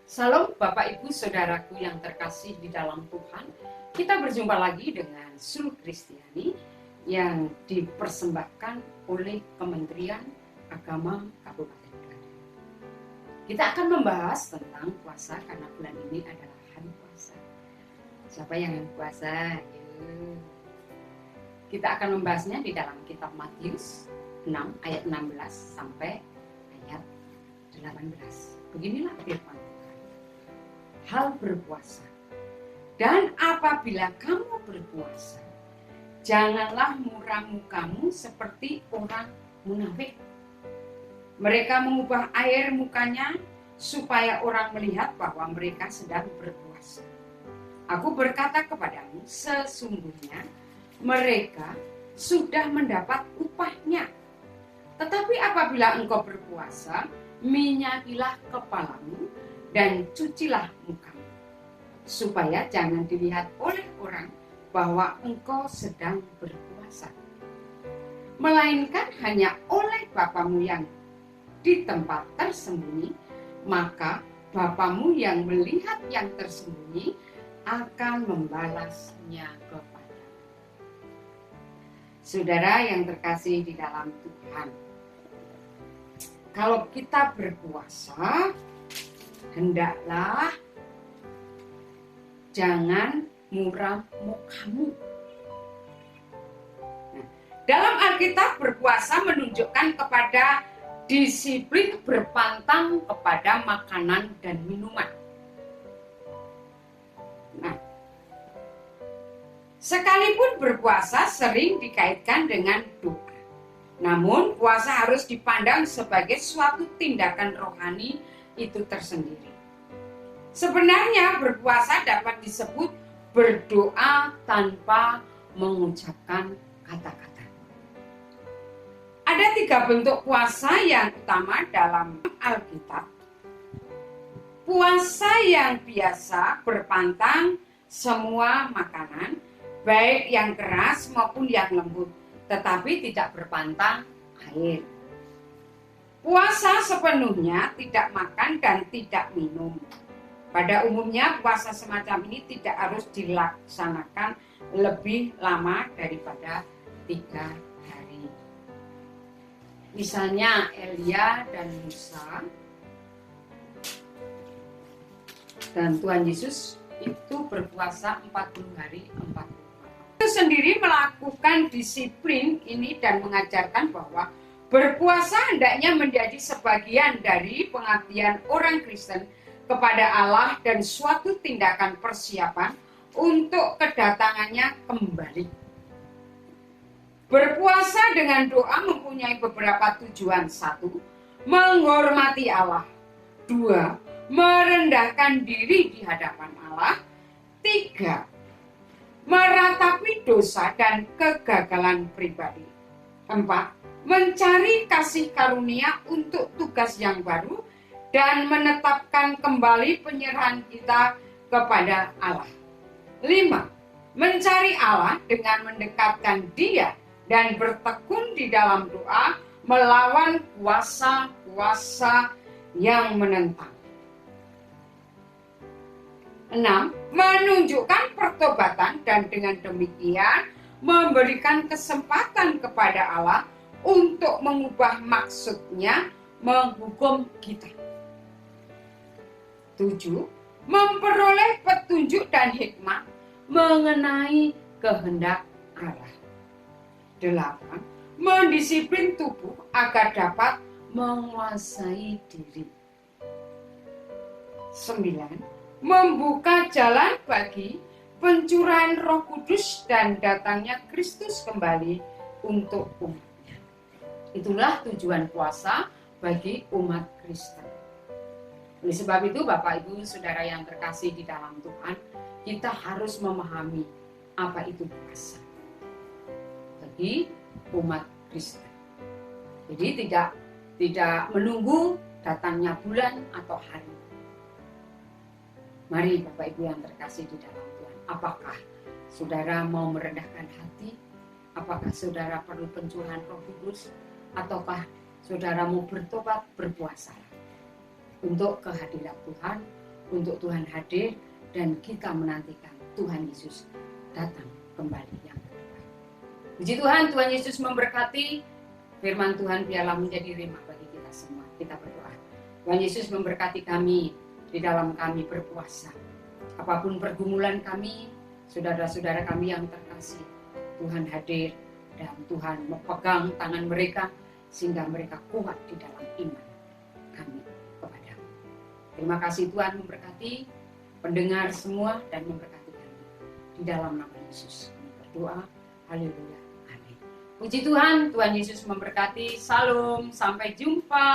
Salam Bapak Ibu Saudaraku yang terkasih di dalam Tuhan. Kita berjumpa lagi dengan Suluh Kristiani yang dipersembahkan oleh Kementerian Agama Kabupaten Klaten. Kita akan membahas tentang puasa karena bulan ini adalah hari puasa. Siapa yang puasa? Yuk. Kita akan membahasnya di dalam kitab Matius 6 ayat 16 sampai ayat 18. Beginilah firman Tuhan. Hal berpuasa. Dan apabila kamu berpuasa, janganlah muram mukamu seperti orang munafik. Mereka mengubah air mukanya supaya orang melihat bahwa mereka sedang berpuasa. Aku berkata kepadamu, sesungguhnya mereka sudah mendapat upahnya. Tetapi apabila engkau berpuasa, minyakilah kepalamu dan cucilah mukamu, supaya jangan dilihat oleh orang bahwa engkau sedang berpuasa, melainkan hanya oleh Bapamu yang di tempat tersembunyi, maka Bapamu yang melihat yang tersembunyi akan membalasnya kepadamu. Saudara yang terkasih di dalam Tuhan, kalau kita berpuasa, hendaklah jangan muram mukamu. Dalam Alkitab, berpuasa menunjukkan kepada disiplin berpantang kepada makanan dan minuman. Sekalipun berpuasa sering dikaitkan dengan doa, namun puasa harus dipandang sebagai suatu tindakan rohani itu tersendiri. Sebenarnya berpuasa dapat disebut berdoa tanpa mengucapkan kata-kata. Ada 3 bentuk puasa yang utama dalam Alkitab. Puasa yang biasa berpantang semua makanan, baik yang keras maupun yang lembut, tetapi tidak berpantang air. Puasa sepenuhnya tidak makan dan tidak minum. Pada umumnya puasa semacam ini tidak harus dilaksanakan lebih lama daripada 3 hari. Misalnya Elia dan Musa dan Tuhan Yesus itu berpuasa 40 hari 40 malam. Itu sendiri melakukan disiplin ini dan mengajarkan bahwa berpuasa hendaknya menjadi sebagian dari pengabdian orang Kristen kepada Allah dan suatu tindakan persiapan untuk kedatangannya kembali. Berpuasa dengan doa mempunyai beberapa tujuan. 1. Menghormati Allah. 2. Merendahkan diri di hadapan Allah. 3. Meratapi dosa dan kegagalan pribadi. 4. Mencari kasih karunia untuk tugas yang baru dan menetapkan kembali penyerahan kita kepada Allah. 5. Mencari Allah dengan mendekatkan Dia dan bertekun di dalam doa melawan kuasa-kuasa yang menentang. 6. Menunjukkan pertobatan dan dengan demikian memberikan kesempatan kepada Allah untuk mengubah maksudnya menghukum kita. 7. Memperoleh petunjuk dan hikmah mengenai kehendak Allah. 8. Mendisiplin tubuh agar dapat menguasai diri. 9. Membuka jalan bagi pencurahan Roh Kudus dan datangnya Kristus kembali untuk umat. Itulah tujuan puasa bagi umat Kristen. Oleh sebab itu, Bapak Ibu Saudara yang terkasih di dalam Tuhan, kita harus memahami apa itu puasa bagi umat Kristen. Jadi tidak menunggu datangnya bulan atau hari. Mari Bapak Ibu yang terkasih di dalam Tuhan, apakah saudara mau merendahkan hati? Apakah saudara perlu pencurahan Roh Kudus? Ataukah saudara mau bertobat, berpuasa untuk kehadirat Tuhan, untuk Tuhan hadir dan kita menantikan Tuhan Yesus datang kembali yang kedua. Puji Tuhan, Tuhan Yesus memberkati. Firman Tuhan biarlah menjadi rema bagi kita semua. Kita berdoa. Tuhan Yesus memberkati kami di dalam kami berpuasa. Apapun pergumulan kami, saudara-saudara kami yang terkasih, Tuhan hadir dan Tuhan memegang tangan mereka sehingga mereka kuat di dalam iman kami kepadamu. Terima kasih Tuhan memberkati pendengar semua dan memberkati kami. Di dalam nama Yesus kami berdoa. Haleluya. Amin. Puji Tuhan, Tuhan Yesus memberkati. Salam, sampai jumpa.